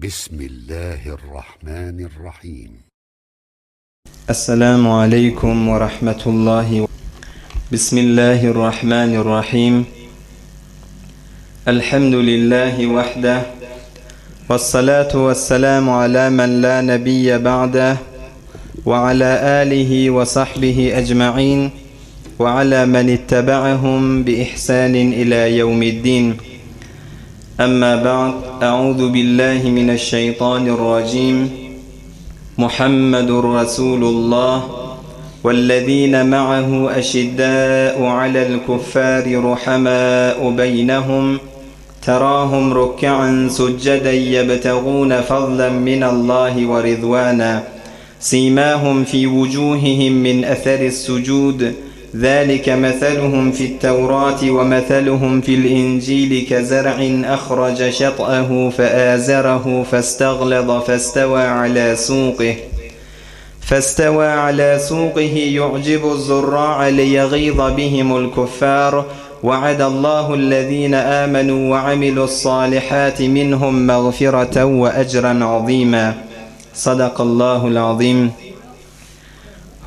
بسم الله الرحمن الرحيم. السلام عليكم ورحمة الله. بسم الله الرحمن الرحيم. الحمد لله وحده، والصلاة والسلام على من لا نبي بعده، وعلى آله وصحبه أجمعين، وعلى من اتبعهم بإحسان إلى يوم الدين. أما بعد، أعوذ بالله من الشيطان الرجيم. محمد رسول الله والذين معه أشداء على الكفار رحماء بينهم تراهم ركعا سجدا يبتغون فضلا من الله ورضوانا سيماهم في وجوههم من أثر السجود ذلك مثلهم في التوراة ومثلهم في الإنجيل كزرع أخرج شطأه فآزره فاستغلظ فاستوى على سوقه يعجب الزراع ليغيظ بهم الكفار وعد الله الذين آمنوا وعملوا الصالحات منهم مغفرة وأجرا عظيما. صدق الله العظيم.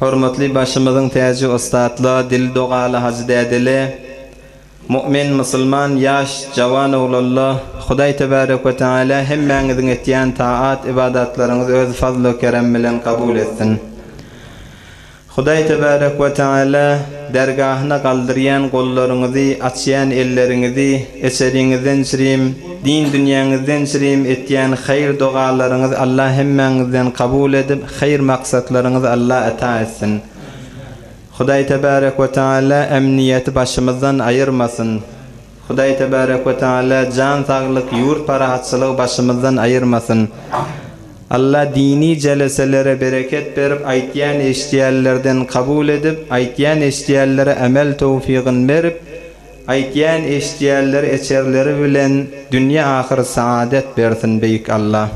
Hürmetli başımızın tacı ustadlı, dil doğalı hazdedili, mümin, musulman, yaş, cavan oğlullah, Huday Tebarek ve Teala hemmenizin ettiyen taat, ibadatlarınızı öz fazl-ı kerem bilen kabul etsin. Huday Tebarek ve Teala dergahına kaldırıyan kollarınızı, açıyan ellerinizi, eserinizden çirim, din dünyanızdan çirim ettiyen hayır dualarınızı Allah hemmenizden kabul edip, hayır maksatlarınızı Allah ata etsin. Huday Tebarek ve Teala emniyeti başımızdan ayırmasın. Huday Tebarek ve Teala can sağlık, yurt parahatçılığı başımızdan ayırmasın. Allah dini celeselere bereket verip, aytyan eşdiyerlerden kabul edip, aytyan eşdiyerlere emel tevfiqin verip, aytyan eşdiyerleri eçerleri bilen dünya ahir saadet versin beyik Allah.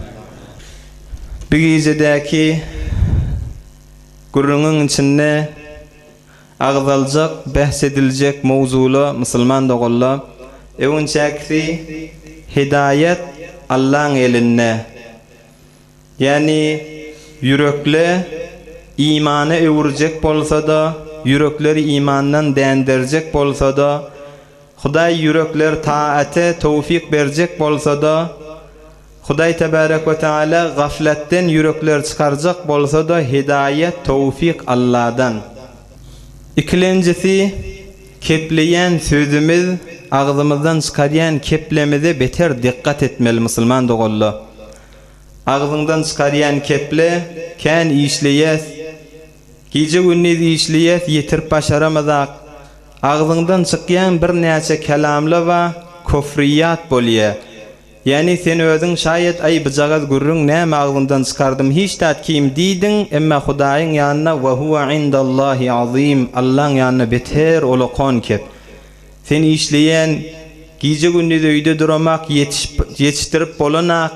Bu gecedeki gurrunun içinde ağzalacak, bahsedilecek mevzulu Müslüman doğullu evunçakti hidayet Allah'ın eline. Yani yürekle imanı öwürjek bolsa da, yürekleri imandan dändirjek bolsa da, Huday yürekler taate tevfik berjek bolsa da, Huday Tebarek ve Teala gafletten yürekler çıkarjak bolsa da hidayet tevfik Allah'dan. İkincisi, kepleyen sözümüz, ağzımızdan çıkaryan keplemize beter dikkat etmeli Müslüman doğullu. Ağzından çıkaryan keple, kän işleyes, gece gündüz işleyes, yetirip başaramazak. Ağzından çıkyan bir näçe kelamla va kufriyat bolýa. Yani sen özüň şayet ay bıjagaz gurrun näme ağzından çıkardım hiç tat kim diýdiň, emma Hudaýyň ýanyna we huwa indallahi azim, Allah'ın ýanyna beter olokon kep. Sen işleyen, gece gündüz öýde duramak, yetiştirip bolanak,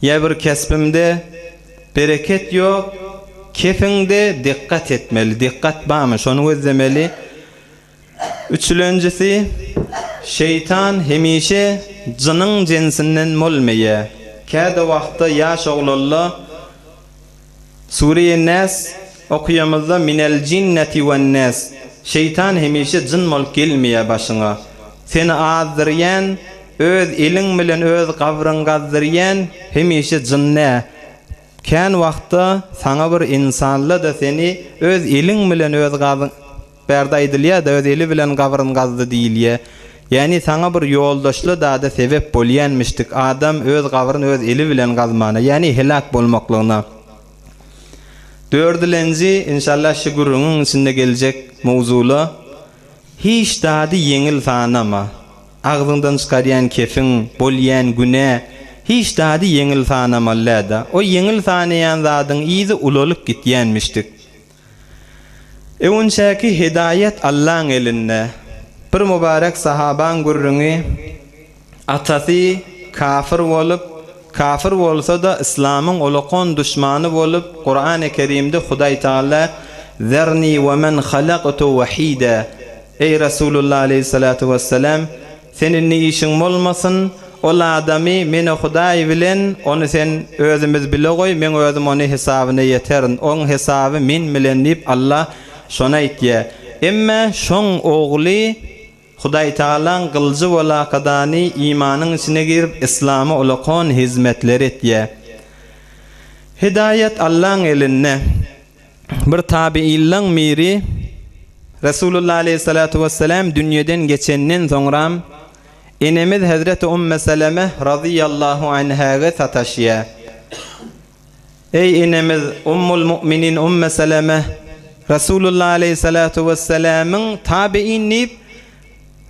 ya bir kesbimde bereket yok, kefinde dikkat etmeli, dikkat bağımı, şonu gözlemeli. Üçüncüsü, şeytan hemişe cının cinsinden molmeye. Kâda vaqtta yaş oğlullah, Sure-i Nas okuyamızda minel cinneti ve nas. Şeytan hemişe cin mol gelmeye başına. Seni azdıryan, öz elin bilen öz gavryň gazdyryan hemişe jinne. Kän wagtda saňa bir insanla da seni öz elin bilen öz gavryň berdaýdylýa da öz eli bilen gavryň gazdy diýilýär. Yani saňa bir ýoldaşly da sebep bolýanmışdyk. Adam öz gavryny öz eli bilen gazmana, yani helak bolmaklygyna. Dördülenji inşallah şu gurrunun içinde geljek mowzula hiç dady yeňil sanama. Ağzından çıkaryan kefin, bolyan güne, hiç dady yeňil sanamallada. O yeňil sanayan zadyň izi ulolup gitýänmişdik. Ewnçäki hidayet Allah'ın elinde. Bir mübarek sahaban gurrunu atasy kafir bolsa da İslam'ın olokon düşmanı bolup Kur'an-ı Kerim'de Huday Teala "Zerni ve men halaqtu vahida." Ey Resulullah aleyhissalatu vesselam, senin ne işin olmasın, ol adamy meni Hudaý bilen onu sen özümiz bile goý, men özüm onu hesabyna yeterin. Oň hesaby men bilen diýip Allah şona aýtdy. Emma şoň ogly Hudaý Taalaň gyljy bola kadany imanyň içine girip İslamy ulakon hizmetler etdi. Hidayet Allah'ın elinde. Bir tabiillaň miri Resulullah aleyhissalatu vesselam dünýeden geçenden soňra enemiz Hazreti Ümmü Seleme radıyallahu anhaga sataşýa. Ey enemiz Ummul Müminin Ümmü Seleme, Resulullah aleyhissalatu vesselam'ın tabiinni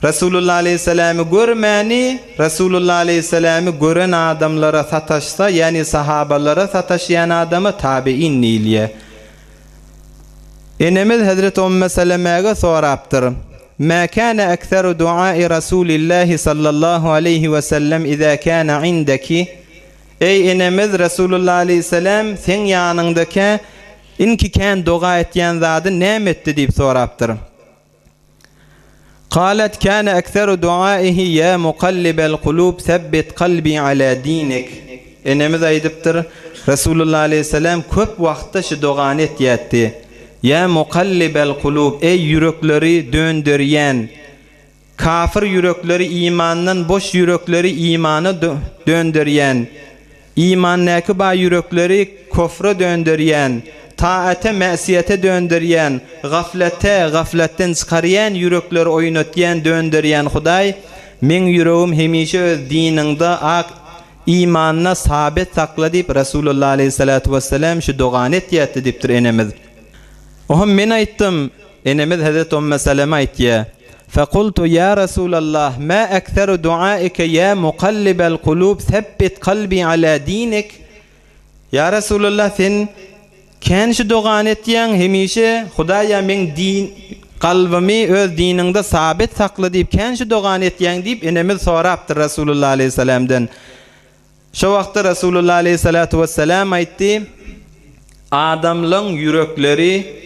Resulullah aleyhissalam'ı görmeni, Resulullah aleyhissalam'ı gören adamlara sataşsa, yani sahabalara sataşyan adamı tabiin nilye. Enemiz Hazreti Ümmü Seleme'ye soraptır. Ma kana aktharu duai Resulillah sallallahu aleyhi ve sellem iza kana indaki. Ey enemiz Resulullah aleyhissalam sen yanındaki inki kan dua etyen zadı näme etdi diýip soraptır. قالت كان أكثر دعائه يا مقلب القلوب ثبت قلبي على دينك. Enemiz aýdypdyr. Resulullah aleyhissalam köp wagtda şu duany etýärdi. Ya muqallibel kulub, ey yürekleri döndürýän, kafir yürekleri imandan boş yürekleri imanı döndürýän, imannäki ba yürekleri kofra döndürýän, taate mäsiyete döndürýän, gafletten çıkarýan yürekleri oýnatýan, döndürýän Hudaý, men yüregim hemişe öz diniňde ak imanna sabit sakla diýip Resulullah aleyhissalatu vesselam şu duany etýärdi diýipdir enemiz. Ohm men aýtdym, enemiz Hazreti Ümmü Seleme aýtdy. Faqultu ya Resulallah ma aktharu duaika ya muqallibal qulub thabbit qalbi ala dinik. Ya Resulullah sen kän şu duany etýän hemişe Hudaýa men din kalbymy öz diniňde sabit sakla diýip kän şu duany etýän diýip enemiz sorapdy Resulullah aleyhissalamdan. Şu wagtda Resulullah aleyhissalatu vesselam aýtdy, adamlaryň yürekleri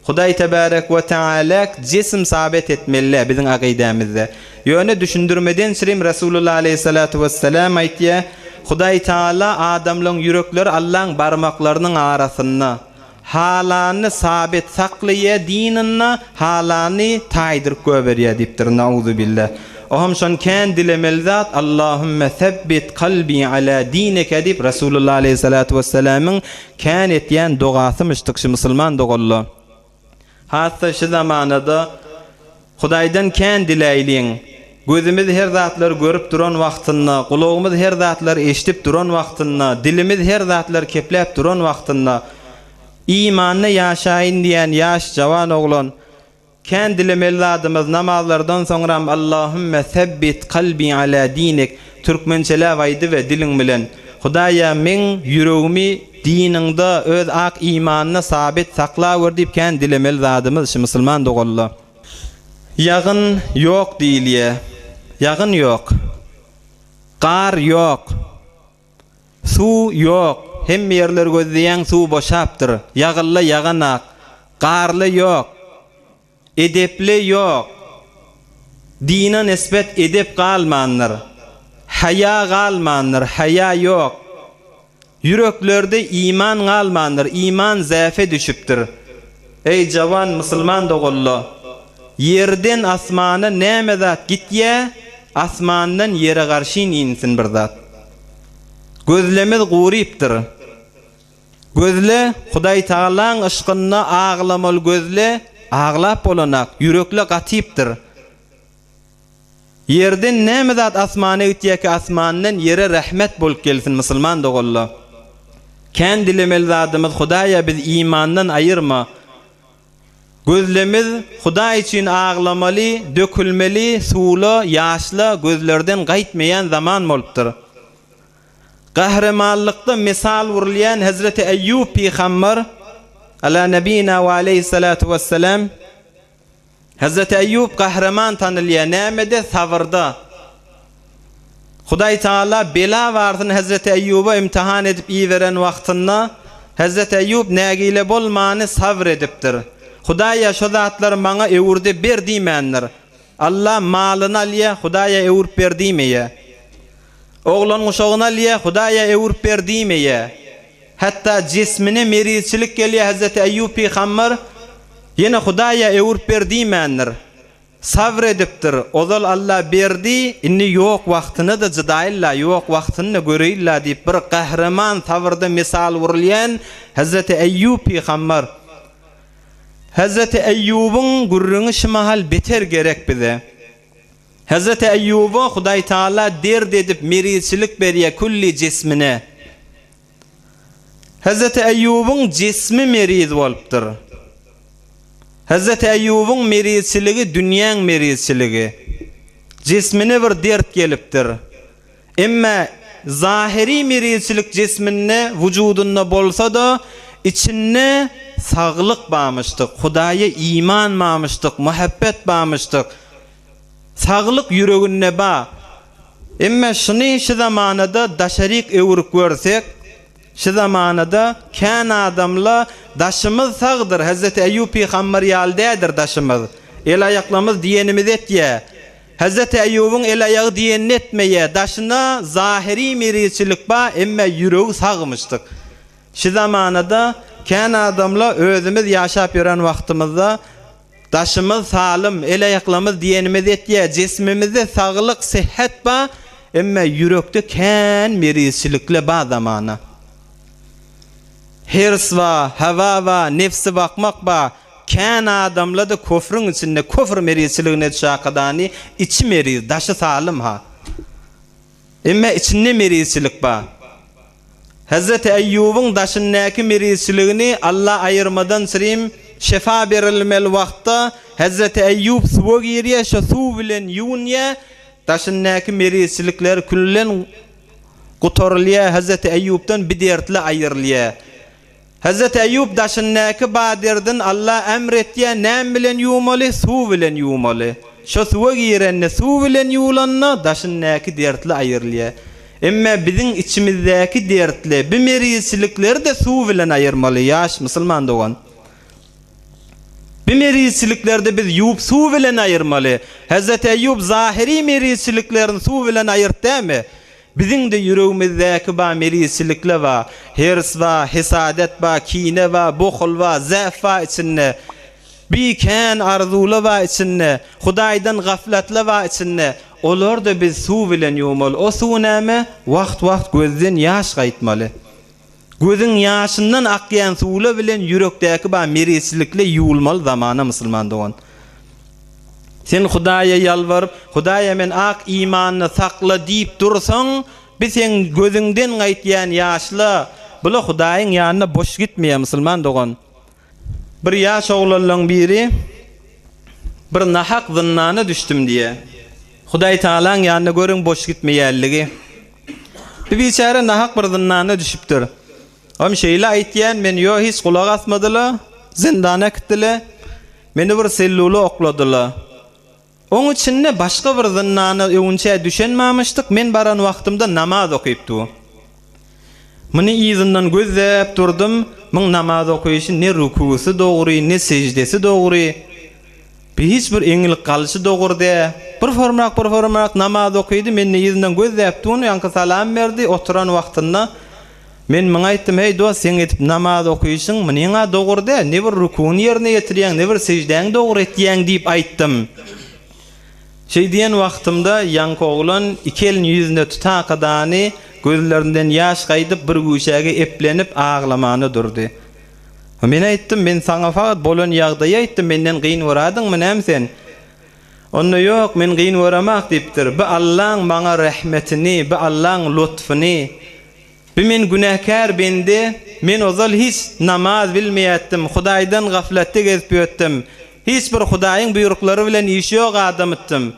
Hudaý tebarek we taala cism sabit etmeli bizim akidemizde. Ýöne düşündürmeden sirim Resulullah aleyhissalatu vesselam aýtdy, Hudaý taala adamlaryň yürekleri Allah'ın barmaklarynyň arasynda halany sabit saklaýa, dinini halany taýdyryp göberýär diýipdir. Nauzu billah. Oham şon kän dilemeli zat Allahümme sebbit kalbi ala dinike diýip Resulullah aleyhissalatu vesselam'ın kän etýän dugasy müştik şu musulman dogullu. Hatta şu zamanada Hudaýdan kän dileýliň. Gözümüz her zatlar görüp duran wagtynda, kulagymyz her zatlar eşitip duran wagtynda, dilimiz her zatlar kepläp duran wagtynda imanny ýaşaýyn diýen ýaş jawan oglan kän dilemeli adamyz namazlardan soňra Allahümme sebbit kalbi ala dinik türkmençeläp aýdy we diliň bilen Hudaýa men yüregimi diniňde öz ak imanyny sabit saklawer diýip kän dilemeli zadymyz şu musulman dogully. Ýagyn ýok diýilýär. Ýagyn ýok. Gar ýok. Su ýok. Hem ýerler gözleýän su boşapdyr. Ýagylly ýaganak. Garly ýok. Edepli ýok. Dine nisbet edep galmandyr. Haya galmandyr. Haya ýok. Yüreklerde iman galmandyr. İman zäfe düşüpdir. Ey jawan musulman dogully, yerden asmana näme zat gitýä, asmandan yere garşyn insin bir zat. Gözlemiz gurypdyr. Gözle Hudaý Taalaň ışkyna aglamaly gözle aglap bolanak, yürekle gatypdyr. Yerden näme zat asmana gitýär ki asmandan yere rahmet bolup gelsin musulman dogully. Kän dilemeli zadymyz Hudaýa biz imandan aýyrma. Gözlemiz Hudaý üçin aglamaly, dökülmeli, suwla, ýaşla gözlerden gaýtmaýan zaman bolupdyr. Gahramanlykda misal wurulýan Hazreti Eyyub peýgamber ala nabiyina we aleyhissalatu vesselam Hazreti Eyyub gahraman tanylýan nämede sabrda. Hudaý Taala bela wardyn Hazreti Eyyuba imtihan edip iýeren wagtynda Hazreti Eyyub nägile bolmany sabr edipdir. Hudaýa şu zatlar maňa ewurde berdiýmendir. Allah malyny alýa, Hudaýa ewurp berdiýmeýe. Oğlan uşağına liye Hudaya evurp berdimeye. Hatta cismine merizçilik geliye Hazreti Eyyub Peygamber yine Hudaya evurp berdimendir. Sabrediptir. Ozal Allah berdi, inni yok vaktini da jydayilla, yok vaktini göreyilla deyip bir kahraman savrda misal vurulyan Hazreti Eyyub Peygamber. Hazreti Eyyub'un gurrunu şimahal beter gerek bize. Hazreti Eyyub'a Huday Taala derd edip merizçilik beriye kulli cismine. Hazreti Eyyub'un cismi meriz bolupdyr. Hazreti Eyyub'un merizçiligi dünýäň merizçiligi. Cismine bir dert gelipdir. Emma zahiri merizçilik cisminne vücudunda bolsa da içinne saglyk barmışdyk, Hudaýa iman barmışdyk, muhabbet barmışdyk. Saglyk yüreginde ba. Emma şunu şu zamanada daşarik ewrik görsek, şu zamanada kan adamla daşımız sagdır. Hazreti Eyyub Peygamber ýaldadyr daşımız. El ayaklamız diýenimiz etýär. Hazreti Eyyub'un el ayağı diýenini etmeýär. Daşına zahiri merizçilik ba, emma ýüregi sagmışdyk. Şu zamanada kan adamla özümüz ýaşap ýören wagtymyzda daşımız salim, el ayaklamız diýenimiz etýär. Cismimizde saglyk, sıhhat ba, emma yürekde kan merizçilikle ba zamana. Hirs va, hava va, nefsi bakmak ba, kan adamla da kofrun içinde, kofr merizçiligine şakadani, içi meriz, daşı salim ha. Emma içinde merizçilik ba. Hazreti Eyyub'un daşındaki merizçiligini Allah ayırmadan sirim, şefa berilmeli vaqtta Hazreti Eyyub suwa giriye, şu su bilen yunya, daşındaki merizçilikler küllen gutorliye, Hazreti Eyyub'dan bir dertle ayırliye. Hazreti Eyyub daşındaki badirden Allah emretdiye, näme bilen yumaly, su bilen yumaly. Şu suwa girenne, su bilen yulanna, daşındaki dertle ayırliye. Emma bizim içimizdeki dertle, bir merizçilikleri de su bilen ayırmaly, yaş musulman dogan. Bir merizçiliklerde biz yub su bilen ayırmaly. Hazreti Eyyub zahiri merizçiliklerini su bilen ayırt dämi? Bizim de yüreğimizdeki ba merizçilikler va, hirs va, hisadet va, kine va, buhul va, zaf va içinde. Bir kan arzula va içinde, Hudaýdan gaflatla va içinde. Olar da biz su bilen yumaly. O su näme? Wagt gözden ýaş gaýtmaly. Gözün ýaşyndan akýan suwla bilen yürekdäki ba merizçilikle ýuwulmaly zamana musulman dogan. Sen Hudaýa ýalwaryp, Hudaýa men ak imanyny sakla diýip dursaň, biz sen gözüňden gaýtýan ýaşla, bula Hudaýyň ýanyna boş gitmeýär musulman dogan. Bir ýaş oglanlaryň biri bir nahak zınnana düştüm diye. Hudaý Taalaň ýanyna görüň boş gitmeýärligi. Bir biçare nahak bir zınnana düşüpdir. Am şeýle aýtýan, men ýo hiç kulak asmadylar, zindana gitdiler. Meni bir sellula okladylar. Oň içinde başga bir zınnana öňçe düşenmämişdik. Men baran wagtymda namaz okypdy. Meni izinden gözläp durdum. Men namaz okuyuşy ne rukusy dogry, ne secdesi dogry. Bir hiç bir eňilik galyşy dogurdy. Bir formak namaz okuydy. Men izinden gözläp durdy, ýanky salam berdi. Oturan wagtynda men maňa aýtdym, "Hey dost, sen etip namaz okuyuşyň meniňa dogurdy. Ne bir rukuny ýerine ýetirýäň, ne bir secdäň dogry etýäň" diýip aýtdym. Şey diýen wagtymda ýanky oglan iki elini ýüzüne tutakadany, gözlerinden ýaş gaýdyp bir güýşäge eplenip ağlamany durdy. Men aýtdym, "Men saňa faqat bolan ýagdaýy aýtdym, menden gyn waradyňmy näme sen?" Onda "Ýok, men gyn waramak" diýipdir. "Bu Allahyň maňa rahmetini, bu Allahyň lutfyny. Bir men günahkar bendi, men ozal hiç namaz bilmeýärdim, Hudaýdan gaflatda gezip ýötdim. Hiç bir Hudaýyň buýruklary bilen işi ýok adam etdim.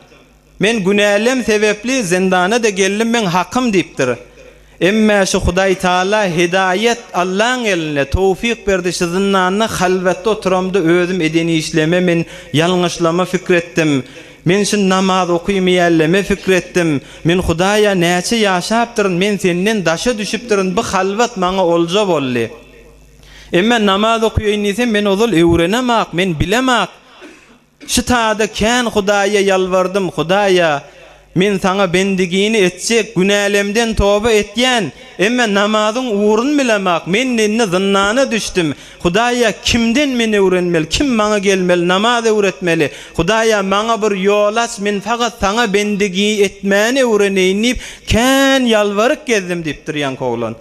Men günälim sebepli zindana da geldim, men hakym" diýipdir. Emma şu Hudaý Taala hidayet Allah'ın eline tawfik berdi, şu zindanyny halwatda oturamda özüm edeni işleme, men ýalňyşlama fikretdim. Men şu namaz okuýmaýarlama fikretdim. Men Hudaýa näçe ýaşapdyryn, men senden daşa düşüpdyryn, bu halwat maňa olja boldy. Emma namaz okuýan isen men ozal öwrenemak, men bilemek. Şu taada kan Hudaýa ýalwardym, Hudaýa men sana bendigini etjek, günälemden toba etýän, emme namazyň uğrun bilemek, men ninni zınnana düşdüm. Hudaýa kimden meni öwrenmeli, kim maňa gelmeli, namaz öwretmeli. Hudaýa maňa bir ýol aç, men fakat sana bendigi etmäni öwrenýin, kän ýalwaryp gezdim diýipdir ýan kowlan.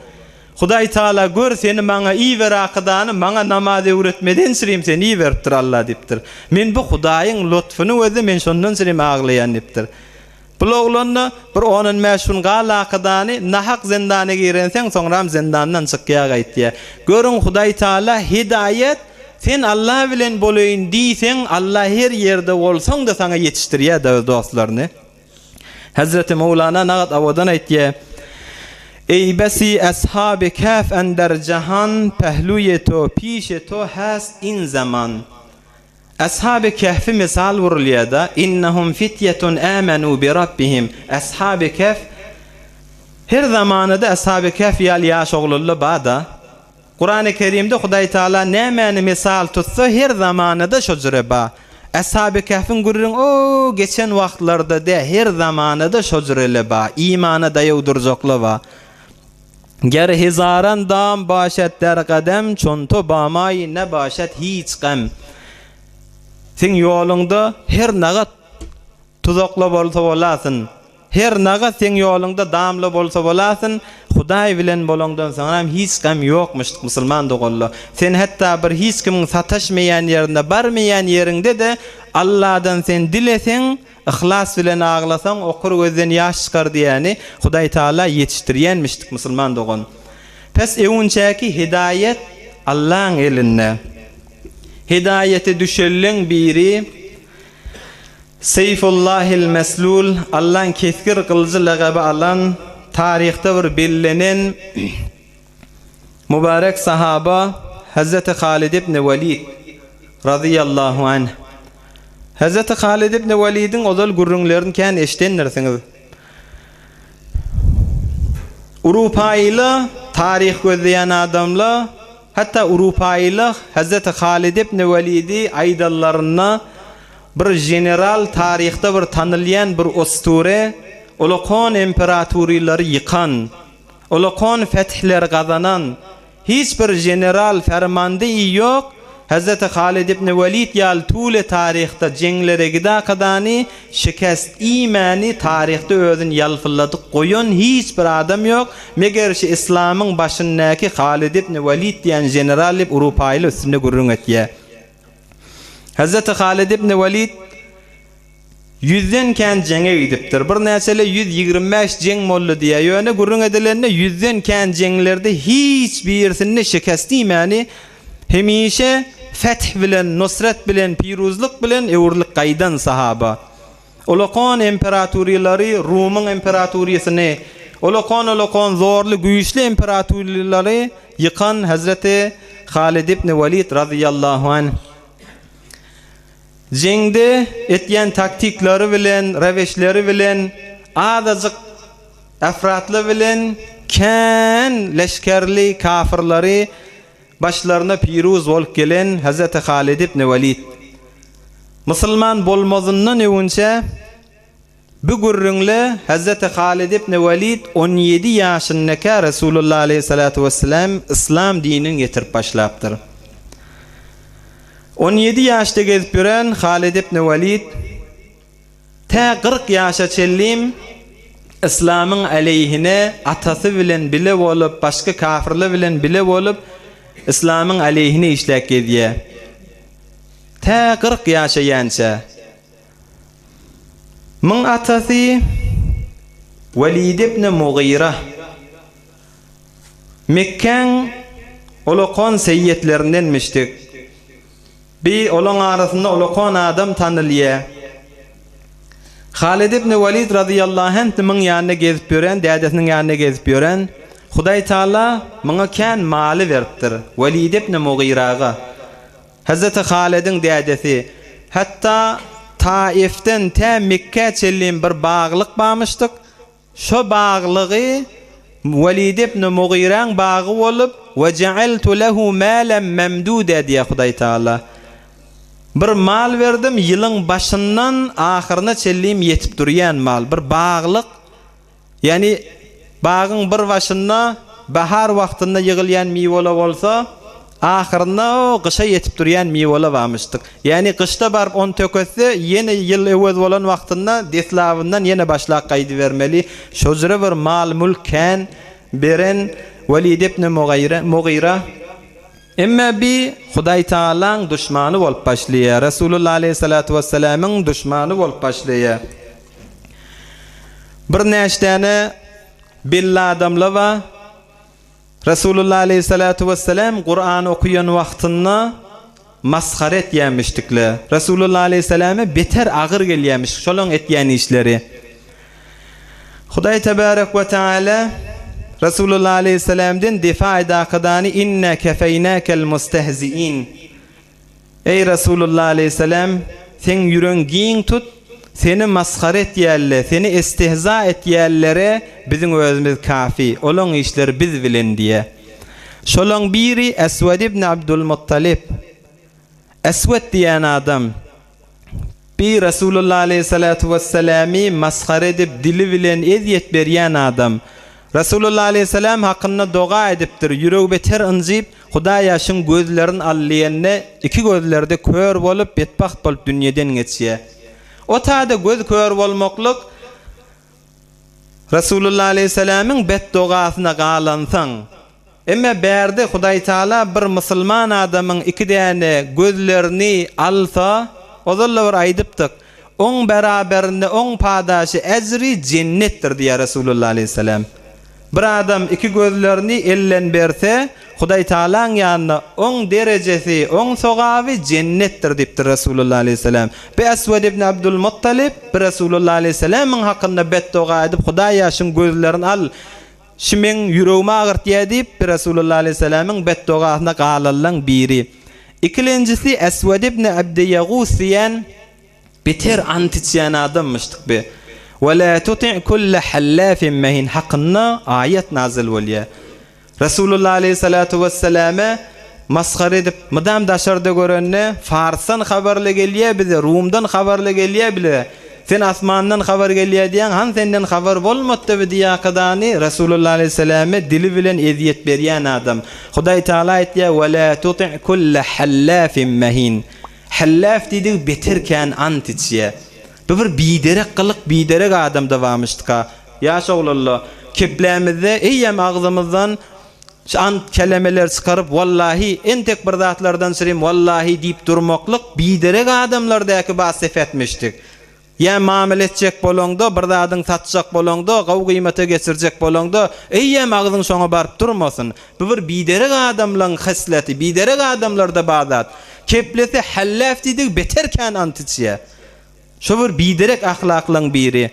Hudaý Taala gör seni maňa iýber akydany, maňa namaz öwretmeden sirim seni iýberipdir Allah diýipdir. Men bu Hudaýyň lutfuny özi men şondan sirim aglaýan diýipdir. Bu oğlanna bir onun meşhur galakydany nahak zindana girensen soňram zindandan çykýar aýtdy. Görüň Hudaý Taala hidayet sen Allah bilen bolayın diýsen Allah her ýerde bolsaň da saňa ýetişdirýär dostlaryny. Hazreti Mevlana nagat awadan aýtdy. Ey besi ashab-ı kaf ender jahan pehluye to pişe to has in zaman. Ashab-ı kahfi misal vurulýar da innahum fityetun amanu bi rabbihim. Ashab-ı kaf her zamanada ashab-ı kaf ýaly ýaş oglulla bada. Kur'an-ı Kerimde Hudaý Taala nämäni misal tutsa her zamanada şo jüre ba. Ashab-ı kahfin gurrun o geçen wagtlarda de her zamanada şo jürele ba. İmana daýawdurjakla ba. Ger hizaran dam başat der kadem çonto bamay ne başat hiç gam. Sen ýolunda her naga tuzakla bolsa bolasyn. Her naga sen ýolunda damla bolsa bolasyn. Hudaý bilen bolongdan soňra hiç gam ýokmuş musulman dogolla. Sen hatta bir hiç kimin sataşmaýan ýerinde barmaýan ýerinde de Allahdan sen dilesen ihlas bilen aglasaň okur gözden ýaş çykar diýeni Hudaý Taala ýetişdirýänmişdik musulman dogon. Pes ewünçäki hidayet Allah'ın elinde. Hidayete düşellen biri Seyfullahil Meslul, Allah'ın keskir kılıcı lagaby alan tarihte bir billenen mübarek sahaba Hazreti Halid ibn Velid radıyallahu anh. Hazreti Halid ibn Velid'in ozal gurrunlaryny kän eşdenlersiňiz. Urupaýly tarih gözleyen adamla hatta Urupaýly Hazreti Halid ibn Velid'i aýdallaryna bir general tarihte bir tanylýan bir usture, Ulukon imperatorlary yıkan, Ulukon fethler gazanan hiç bir general fermandy ýok. Hazreti Halid ibn Velid ýal tule tarihte jenglere gidakadany şikast imani tarihte özüni ýalfylladyk goýan hiç bir adam ýok. Megerşi İslamyň başyndaky Halid ibn Velid diýen general Urupaýly üstünde gurrun etýär. Hazreti Halid ibn Velid 100'den kän jenge gidipdir. Bir näçeli 125 jeng molly diýär. Ýöne gurrun edilenine 100'den kän jenglerde hiç birisini şikast imani hemişe feth bilen, nusret bilen, piruzluk bilen ewurlik gaýdan sahaba. Ulukon imperatorlary, Rumyň imperatoriýasyny, ulukon zorly, güýçli imperatorlary ýykan Hazreti Halid ibn Velid radıyallahu anh. Jengde etýän taktiklary bilen, reweşleri bilen, adazyk afratly bilen kän leşkerli kafirlary başlarına piruz bolup gelen Hazreti Halid ibn Velid. Musulman bolmazyndan ewünçe bu gurrunle Hazreti Halid ibn Velid 17 ýaşyndaky Resulullah aleyhissalatu vesselam İslam dinini getirip başlapdyr. 17 ýaşda gezip ýören Halid ibn Velid ta 40 ýaşa çellim İslamyň aleyhine atasy bilen bile bolup, başga kafirler bilen bile bolup İslamyň aleyhine işläp gedýär. Ta 40 ýaşa ýança. Myň atasy Velid ibn Mughira Mekkeň ulukon seýyetlerindenmişdik. Bir olan arasında ulukon adam tanylýar. Halid ibn Velid radıyallahu anh myň ýanyna gezip ýören, dädesiniň ýanyna gezip ýören. Hudaý Taala myňa kän maly beripdir. Velid ibn Mughiraga. Hazreti Halid'in dädesi. Hatta Taif'ten ta Mekke çellim bir baglyk barmışdyk. Şo baglygy Velid ibn Mughiraň bagy bolup, "Ve ce'altu lehu malan mamduda" diýär Hudaý Taala. Bir mal verdim, yılın başından ahırına çellim yetip duruyan mal. Bir bağlık, yani bağın bir başında bahar vaxtında yığılyan meyveler olsa, ahırına o kışa yetip duruyan meyveler varmıştık. Yani kışta barıp on töketse, yeni yıl evvel olan vaxtında deslavından yine başlaq kaydı vermeli. Şozura bir mal mülken beren Velid ibn Mughira Emma bi Huday Ta'ala'n düşmanı bolup başlaya. Resulullah aleyhissalatu vesselam'ın düşmanı bolup başlaya. Bir näçtäne billa adamlar va Resulullah aleyhissalatu vesselam Kur'an okuyan wagtynda maskhara etýänmişdikler. Resulullah aleyhissalama beter ağır gelýänmiş şolaň etýän işleri. Huday tebarek ve Teala Resulullah aleyhissalam'dan difa edakadani inna kefeynakel mustehziin. Ey Resulullah aleyhissalam, sen yüreğin tut, seni maskhara etýärler, seni istihza etýärlere bizim özümüz kafi. Olan işler biz bilen diye. Şolaň biri Eswed ibn Abdülmuttalib. Eswed diýen adam bir Resulullah aleyhissalatu vesselami maskhara edip dili bilen eziyet berýän adam. Resulullah aleyhissalam hakkında dua edipdir. Yüreği beter ınjyp, Hudaý ýaşyň gözlerini allaýanna iki gözlerde kör bolup, betbaht bolup dünýeden geçýär. O taada göz kör bolmaklyk Resulullah aleyhissalamyň beddugasyna galansaň. Emma bärde Hudaý Taala bir musulman adamyň iki däne gözlerini alsa, ozalla bir aýdypdyk. Oň beraberinde oň padaşy ejri cennetdir diýär Resulullah aleyhissalam. Bir adam iki gözlerini ellen berse, Hudaý Taala'n ýanyna oň derecesi, oň sogaby cennetdir dipdir Resulullah aleyhissalam. Be Eswed ibn Abdülmuttalib bir Resulullah aleyhissalamyň hakynda bedduga edip, Hudaý ýaşyň gözlerini al, şimeň yüreğime agyrtýar diýip bir Resulullah aleyhissalamyň beddugasyna galanlaň biri. İkincisi Eswed ibn Abdiyagus diýen beter antiçýän adammışdyk be. وَلَا تُطِعْ كُلَّ حَلَّافٍ مَهِينٍ hakkında ayet nazil bolýar. Resulullah aleyhissalatu vesselama maskhara edip, mydam daşarda görenne Farsdan habarly gelýär bize, Rumdan habarly gelýär bile. Sen asmandan habar gelýär diýen, han senden habar bolmapdy diýä kadany Resulullah aleyhissalama dili bilen eziyet berýän adam. Hudaý Taala aýtdy: "Wala tuti' kull hallafin mahin." Hallaf diýdi beterken antiçiye. Bu bir biderek kılık biderek adam da varmıştık ha. Ya şoğlallah, keplemizde eyyem ağzımızdan ant kelimeler çıkarıp vallahi en tek bir zatlardan süreyim vallahi deyip durmaklık biderek adamlardaki bahsef etmiştik. Ya muamele edecek bolongda, bir zadın satacak bolongda, gav kıymete geçirecek bolongda eyyem ağzın şoňa barıp durmasın. Bu bir biderek adamların hesleti, biderek adamlarda bağdat. Keplesi hallaf dedik beterken antiçiye. Şovur biderek ahlaklaň biri.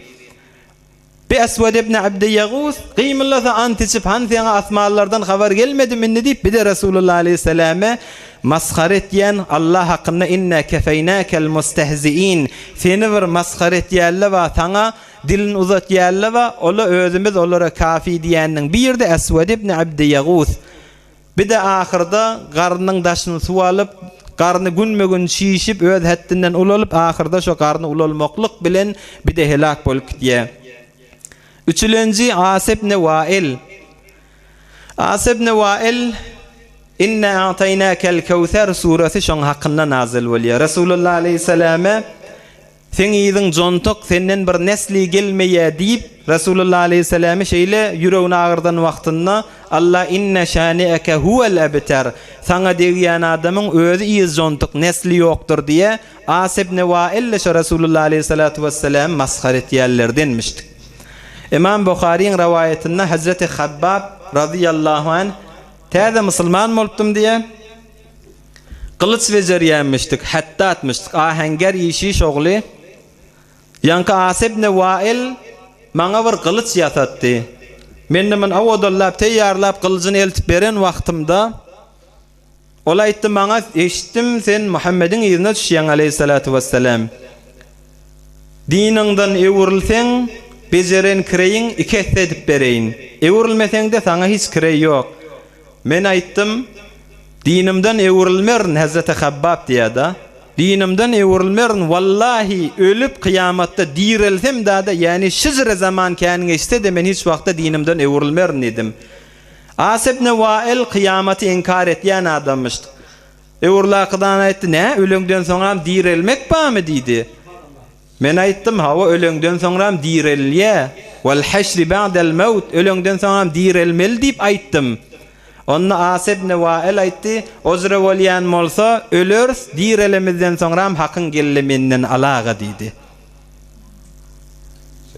Be Eswed ibn Abdiyagus qiymullasa antiçip hansiňa asmalardan habar gelmedi mi diýip bir de Resulullah aleyhissalama maskhara etýän Allah hakkında inna kefeynakel mustehziin. Seni bir maskhara etýärler we saňa dilin uzatýärler we ola özümüz olara kafi diýäniň bir de Eswed ibn Abdiyagus. Bir de ahirda garnyň daşyny suwalyp garny günmegün şişip öz hetdinden ulalyp ahirda şo garny ulalmaklyk bilen bir de helak bolup gitýär. Üçüncü Asib ibn Wa'il. Asib ibn Wa'il inna a'taynakel kevser suresi şoň hakynda nazil bolýar. Resulullah aleyhissalama sen ýygyň jontok senden bir nesli gelmeýär diýip Resulullah aleyhissalama şeýle yüreğine agyrdan wagtynda Allah inna şani'eke huvel abtar. Sana diýen adamyň özü ýyz jontok nesli ýokdur diye Asib ibn Wa'il şo Resulullah aleyhissalatu vesselam maskhara etýärlerdenmişdik. İmam Buhari'nin rivayetinde Hazreti Habbab radıyallahu anh täze musulman bolupdum diye kılıç bejerýänmişdik, hatta atmışdyk. Ahenger işi şogly. Yanka Asib ibn Wa'il maňa bir kılıç ýasatdy. Men awodallap teýýarlap kılıçyny eltip beren wagtymda ol aýtdy maňa, eşitdim sen Muhammedin ýerine düşýän aleyhissalatu vesselam. Diniňden ewrilseň bezeren kireyin iki edip bereyin. Ewrilmeseň de saňa hiç kirey ýok. Men aýtdym, dinimden ewrilmerin Hazreti Habbab diýdi. dinimden ewrilmerin wallahi ölüp kıyamatta dirilsem da yani şizre zaman kendine istedi men hiç wagtda dinimden ewrilmerin dedim. As ibn Vail kıyameti inkar etýän adammışdy. Ewrlaqdan aýtdy, "Ne? Ölüňden soňra dirilmek bämi?" diýdi. Men aýtdym, "Hawa ölüňden soňra dirilýär. Wal haşr ba'dal maut, ölüňden soňra dirilmeli" diýip aýtdym. Onna As ibn Vail aýtdy, "Ozra bolýan bolsa, ölürs, dirilemizden soňra hakyň gellemenden alaga" diýdi.